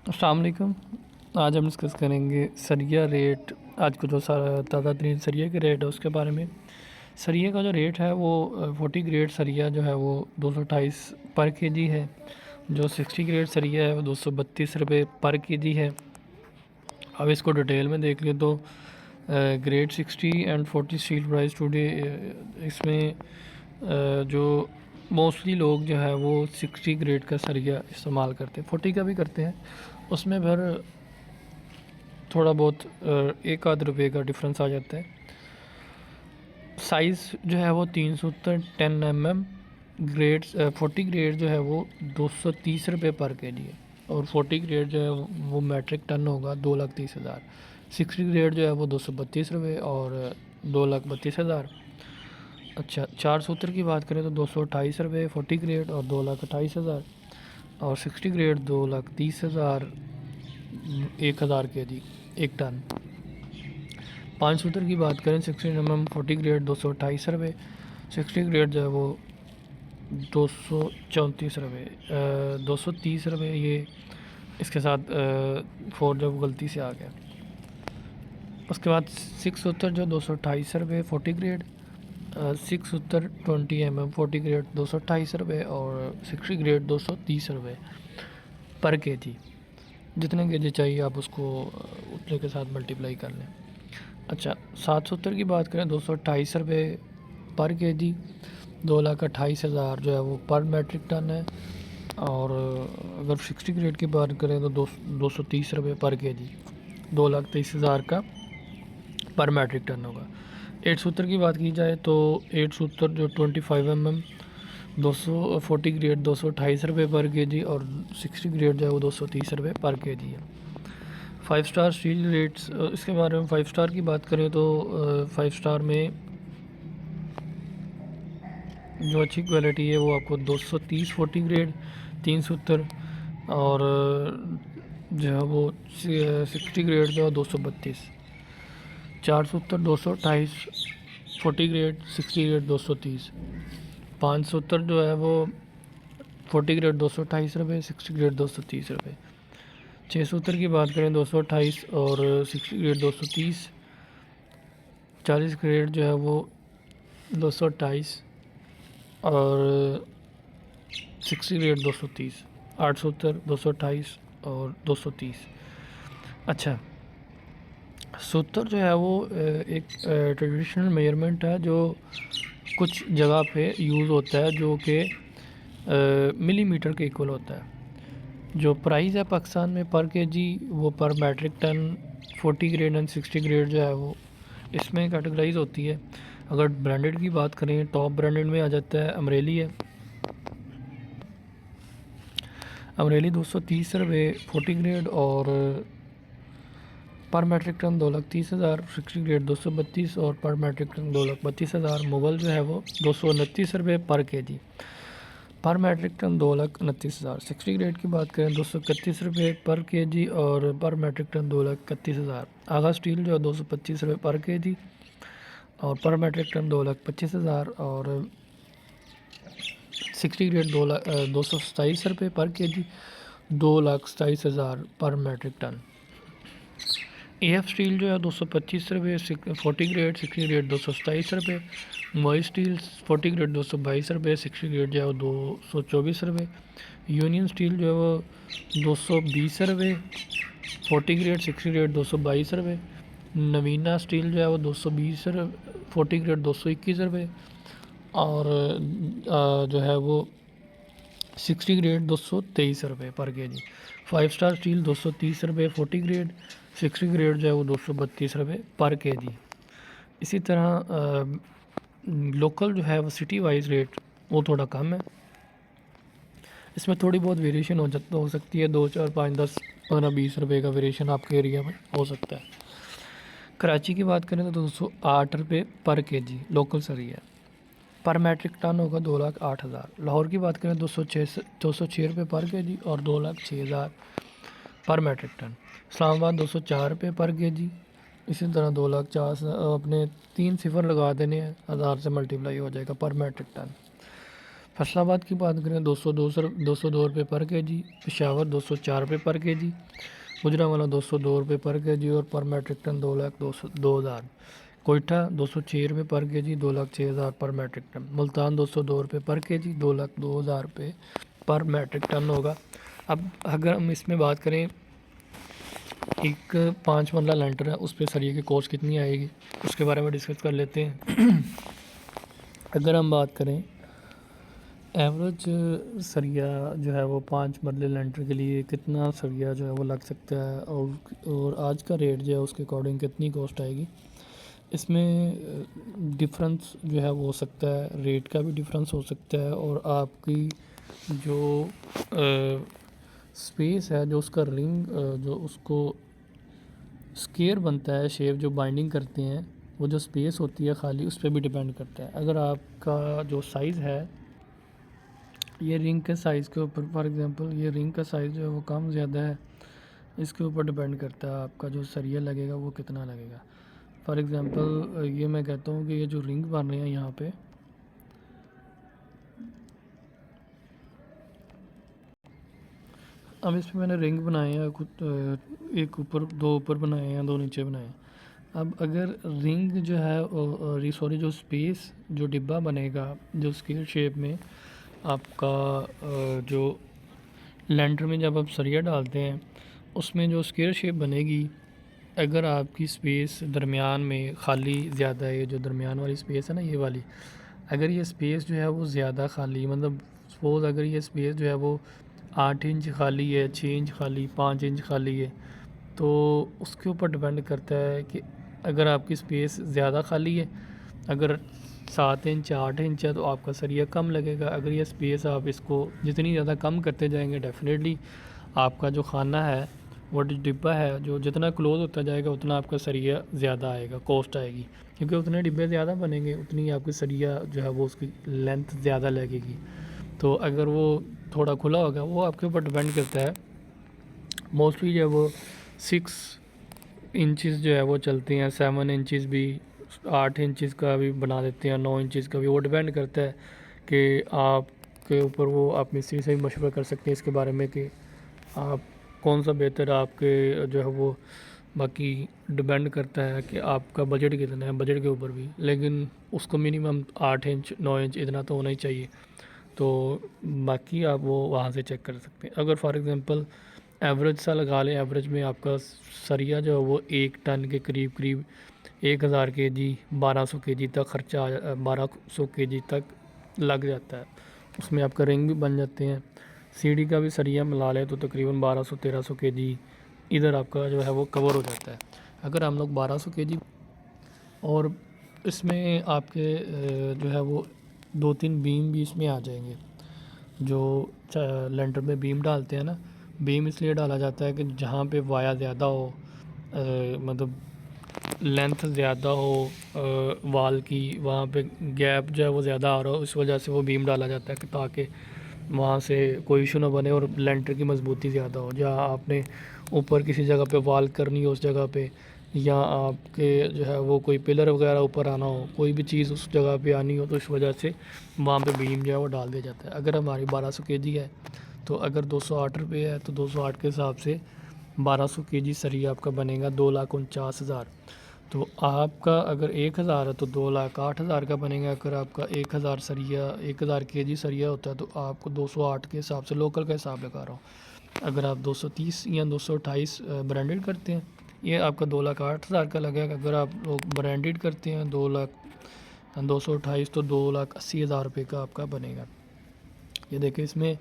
अस्सलाम वालेकुम। आज हम डिस्कस करेंगे सरिया रेट। आज को जो सारा ताज़ा तरीन सरिया के रेट है उसके बारे में। सरिया का जो रेट है वो 40 ग्रेड सरिया जो है वो 228 पर केजी है। जो 60 ग्रेड सरिया है वो 232 रुपये पर केजी है। अब इसको डिटेल में देख ले तो grade 60 and 40 steel price today. इसमें जो मोस्टली लोग जो है वो 60 ग्रेड का सरिया इस्तेमाल करते हैं, 40 का भी करते हैं। उसमें फिर थोड़ा बहुत एक आध रुपये का डिफरेंस आ जाता है। साइज़ जो है वो 370 10 mm। ग्रेड 40 ग्रेड जो है वो 230 रुपये पर केजी है। और 40 ग्रेड जो है वो मैट्रिक टन होगा 2,30,000। 60 ग्रेड जो है वो 232 रुपये और 2,32,000। अच्छा, 4 सूत्र की बात करें तो 228 रुपये 40 ग्रेड और 2,28,000। और 60 ग्रेड 2,30,000 1,000 केजी 1 टन। 5 सूत्र की बात करें 16 mm 40 ग्रेड 228 रुपये। 60 ग्रेड जो है वो 234 रुपये 230 रुपये। ये इसके साथ 4 जब गलती से आ गया। उसके बाद 6 सूत्र जो 228 रुपये 40 ग्रेड। 6 सूत्र 20 mm 40 ग्रेड 228 रुपये और 60 ग्रेड 230 रुपये पर केजी। जितने केजी चाहिए आप उसको उतने के साथ मल्टीप्लाई कर लें। अच्छा, 770 की बात करें 228 रुपये पर केजी। 2,28,000 जो है वो पर मैट्रिक टन है। और अगर 60 ग्रेड की बात करें तो 230 रुपये पर केजी 2,23,000 का पर मैट्रिक टन होगा। 8 सूत्र की बात की जाए तो 8 सूत्र जो 25 mm 240 ग्रेड 228 रुपये पर केजी और 60 ग्रेड जो है वो 230 रुपये पर केजी है। 5 स्टार स्टील रेट्स, इसके बारे में 5 स्टार की बात करें तो 5 स्टार में जो अच्छी क्वालिटी है वो आपको 230 40 ग्रेड 3 सूत्र और जो है वो 60 ग्रेड जो है 232। 4 सूत्र 228 40 ग्रेड 60 ग्रेड 230। 5 सूत्र जो है वो 40 ग्रेड 228 रुपये 60 ग्रेड 230 रुपये। 6 सूत्र की बात करें 228 और 60 ग्रेड 230। 40 ग्रेड जो है वो 228 और 60 ग्रेड 230। 8 सूत्र 228 और 230। अच्छा, सूत्र जो है वो एक ट्रेडिशनल मेजरमेंट है जो कुछ जगह पे यूज़ होता है, जो कि मिलीमीटर के इक्वल होता है। जो प्राइस है पाकिस्तान में पर केजी वो पर metric ton 40 grade and 60 grade जो है वो इसमें कैटेगराइज होती है। अगर ब्रांडेड की बात करें टॉप ब्रांडेड में आ जाता है अमरेली है। अमरेली 230 रुपये 40 ग्रेड और पर मैट्रिक टन 2,30,000। 60 ग्रेड 232 और पर मैट्रिक टन 2,32,000। मुगल जो है वो 229 रुपये पर केजी पर मैट्रिक टन 2,29,000। 60 ग्रेड की बात करें 231 रुपये पर केजी और पर मैट्रिक टन 2,31,000। आगा स्टील जो है 225 रुपये पर केजी और पर मैट्रिक टन 2,25,000। और 60 ग्रेड 227 रुपये पर केजी 2,27,000 पर मैट्रिक टन। एफ स्टील जो है 225 रुपये 40 ग्रेड 60 ग्रेड 227 रुपये। मई स्टील 40 ग्रेड 222 रुपये 60 ग्रेड जो है वो 224 रुपये। यूनियन स्टील जो है वो 220 रुपये 40 ग्रेड 60 ग्रेड 222 रुपये। नवीना स्टील जो है वो 220 40 ग्रेड 221 रुपये और जो है वो 60 ग्रेड 223 रुपये पर केजी। 5 स्टार स्टील 230 रुपये 40 ग्रेड 60 ग्रेड जो है वो 232 रुपये पर केजी। इसी तरह लोकल जो है वो सिटी वाइज रेट वो थोड़ा कम है। इसमें थोड़ी बहुत वेरिएशन हो सकती है, 2 4 5 10 15 20 रुपये का वेरिएशन आपके एरिया में हो सकता है। कराची की बात करें तो 208 रुपये पर केजी लोकल सरिया पर मैट्रिक टन होगा 2,08,000। लाहौर की बात करें 206 रुपये पर केजी और 2,06,000 पर मैट्रिक टन। इस्लामाबाद 204 रुपये पर केजी। इसी तरह 2,04,000 अपने 3 सिफर लगा देने हैं, 1000 से मल्टीप्लाई हो जाएगा पर मैट्रिक टन। फैसलाबाद की बात करें 202 रुपये पर केजी, पेशावर 204 रुपये पर केजी, गुजरांवाला 202 रुपये पर केजी और पर मैट्रिक टन 2,02,000। कोयटा 206 रुपये पर केजी, 2,06,000 पर मैट्रिक टन। मुल्तान 202 रुपये पर केजी, 2,02,000 रुपये पर मैट्रिक टन होगा। अब अगर हम इसमें बात करें एक 5 मरला लेंटर है, उस पर सरिये की कॉस्ट कितनी आएगी उसके बारे में डिस्कस कर लेते हैं। अगर हम बात करें एवरेज सरिया जो है वो 5 मरले लेंटर के लिए कितना सरिया जो है वो लग सकता है और आज का रेट जो है उसके अकॉर्डिंग कितनी कॉस्ट आएगी, इसमें डिफरेंस जो है वो हो सकता है, रेट का भी डिफरेंस हो सकता है और आपकी जो स्पेस है, जो उसका रिंग जो उसको स्केयर बनता है, शेप जो बाइंडिंग करते हैं, वो जो स्पेस होती है खाली, उस पर भी डिपेंड करता है। अगर आपका जो साइज़ है ये रिंग के साइज़ के ऊपर, फॉर एग्जांपल ये रिंग का साइज़ जो है वो कम ज़्यादा है, इसके ऊपर डिपेंड करता है आपका जो सरिया लगेगा वो कितना लगेगा। फॉर एग्जांपल ये मैं कहता हूँ कि ये जो रिंग बन रहे हैं यहाँ पे, अब इस पर मैंने रिंग बनाए हैं कुछ, एक ऊपर, 2 ऊपर बनाए हैं, 2 नीचे बनाए हैं। अब अगर रिंग जो है सॉरी जो स्पेस जो डिब्बा बनेगा जो स्क्वायर शेप में आपका जो लेंटर में जब आप सरिया डालते हैं उसमें जो स्क्वायर शेप बनेगी, अगर आपकी स्पेस दरमियान में खाली ज़्यादा है, जो दरमियान वाली स्पेस है ना ये वाली, अगर ये स्पेस जो है वो ज़्यादा खाली, मतलब सपोज़ अगर ये स्पेस जो है वो 8 इंच खाली है, 6 इंच खाली, 5 इंच खाली है, तो उसके ऊपर डिपेंड करता है कि अगर आपकी स्पेस ज़्यादा खाली है, अगर 7 इंच 8 इंच है तो आपका सरिया कम लगेगा। अगर ये स्पेस आप इसको जितनी ज़्यादा कम करते जाएंगे, डेफिनेटली आपका जो खाना है वो डिब्बा है जो जितना क्लोज़ होता जाएगा उतना आपका सरिया ज़्यादा आएगा, कॉस्ट आएगी, क्योंकि उतने डिब्बे ज़्यादा बनेंगे उतनी आपकी सरिया जो है वो उसकी लेंथ ज़्यादा लगेगी। तो अगर वो थोड़ा खुला होगा वो आपके ऊपर डिपेंड करता है। मोस्टली जो है वो 6 इंचेस जो है वो चलती हैं, 7 इंचेस भी, 8 इंचेस का भी बना देते हैं, 9 इंचेस का भी, वो डिपेंड करता है कि आपके ऊपर, वो आप मिस्त्री से भी मशवरा कर सकते हैं इसके बारे में कि आप कौन सा बेहतर आपके जो है वो, बाकी डिपेंड करता है कि आपका बजट कितना है, बजट के ऊपर भी, लेकिन उसको मिनिमम 8 इंच 9 इंच इतना तो होना ही चाहिए। तो बाकी आप वो वहाँ से चेक कर सकते हैं। अगर फॉर एग्ज़ाम्पल एवरेज सा लगा लें, एवरेज में आपका सरिया जो है वो 1 टन के करीब करीब 1000 केजी 1200 केजी तक खर्चा 1200 केजी तक लग जाता है। उसमें आपका रिंग भी बन जाते हैं, सीढ़ी का भी सरिया मिला लें तो तकरीबन 1200-1300 केजी इधर आपका जो है वो कवर हो जाता है। अगर हम लोग 1200 केजी, और इसमें आपके जो है वो 2-3 बीम भी इसमें आ जाएंगे। जो लेंटर में बीम डालते हैं ना, बीम इसलिए डाला जाता है कि जहाँ पे वाया ज़्यादा हो, मतलब लेंथ ज़्यादा हो वाल की, वहाँ पे गैप जो है वो ज़्यादा आ रहा हो, इस वजह से वो बीम डाला जाता है कि ताकि वहाँ से कोई इशू ना बने और लेंटर की मजबूती ज़्यादा हो। जहाँ आपने ऊपर किसी जगह पे वाल करनी हो उस जगह पे, या आपके जो है वो कोई पिलर वगैरह ऊपर आना हो, कोई भी चीज़ उस जगह पे आनी हो, तो इस वजह से वहाँ पे बीम जो है वो डाल दिया जाता है। अगर हमारी 1200 केजी है तो अगर 208 रुपये है तो 208 के हिसाब से 1200 केजी सरिया आपका बनेगा 2,49,000। तो आपका अगर 1000 है तो 2,08,000 का बनेगा। अगर आपका 1000 सरिया 1000 केजी सरिया होता है तो आपको 208 के हिसाब से, लोकल का हिसाब लगा रहा हूँ, अगर आप 230 या 228 ब्रांडेड करते हैं ये आपका 2,08,000 का लगेगा। अगर आप लोग ब्रांडेड करते हैं 228 तो 2,80,000 रुपये का आपका बनेगा। ये देखें, इसमें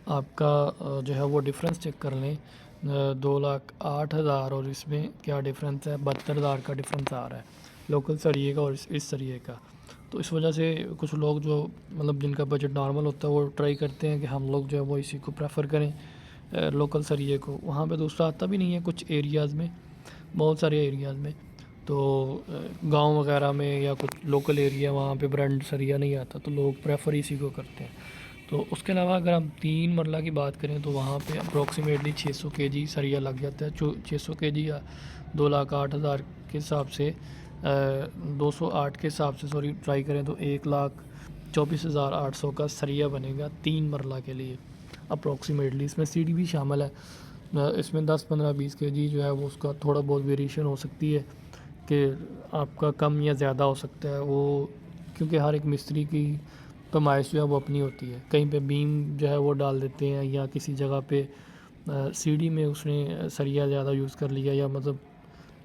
आपका जो है वो डिफरेंस चेक कर लें, 2,08,000 और इसमें क्या डिफरेंस है, 72,000 का डिफरेंस आ रहा है लोकल सरिये का और इस सरिये का। तो इस वजह से कुछ लोग जो मतलब जिनका बजट नॉर्मल होता है वो ट्राई करते हैं कि हम लोग जो है वो इसी को प्रेफर करें, लोकल सरिये को। वहाँ पे दूसरा आता भी नहीं है कुछ एरियाज़ में, बहुत सारे एरियाज़ में, तो गांव वगैरह में या कुछ लोकल एरिया वहाँ पे ब्रांड सरिया नहीं आता, तो लोग प्रेफर इसी को करते हैं। तो उसके अलावा अगर हम 3 मरला की बात करें तो वहाँ पे अप्रॉक्सीमेटली 600 केजी सरिया लग जाता है। 600 केजी या 2,08,000 के हिसाब से 208 के हिसाब से सॉरी ट्राई करें तो 24,800 का सरिया बनेगा 3 मरला के लिए अप्रॉक्सीमेटली। इसमें सीढ़ी भी शामिल है। इसमें 10, 15, 20 केजी जो है वो उसका थोड़ा बहुत वेरिएशन हो सकती है कि आपका कम या ज़्यादा हो सकता है वो, क्योंकि हर एक मिस्त्री की पैमाइश जो है वो अपनी होती है। कहीं पे बीम जो है वो डाल देते हैं, या किसी जगह पे सीढ़ी में उसने सरिया ज़्यादा यूज़ कर लिया, या मतलब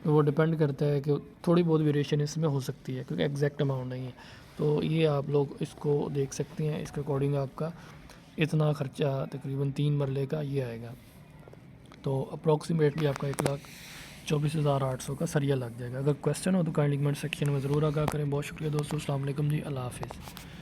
वो डिपेंड करता है कि थोड़ी बहुत वेरिएशन इसमें हो सकती है, क्योंकि एग्जैक्ट अमाउंट नहीं है। तो ये आप लोग इसको देख सकते हैं, इसके अकॉर्डिंग आपका इतना ख़र्चा तकरीबन 3 मरले का ये आएगा। तो अप्रॉक्सीमेटली आपका 1,24,800 का सरिया लग जाएगा। अगर क्वेश्चन हो तो काइंडली कमेंट सेक्शन में ज़रूर आगाह करें। बहुत शुक्रिया दोस्तों, अस्सलाम वालेकुम जी, अल्लाह हाफ़िज़।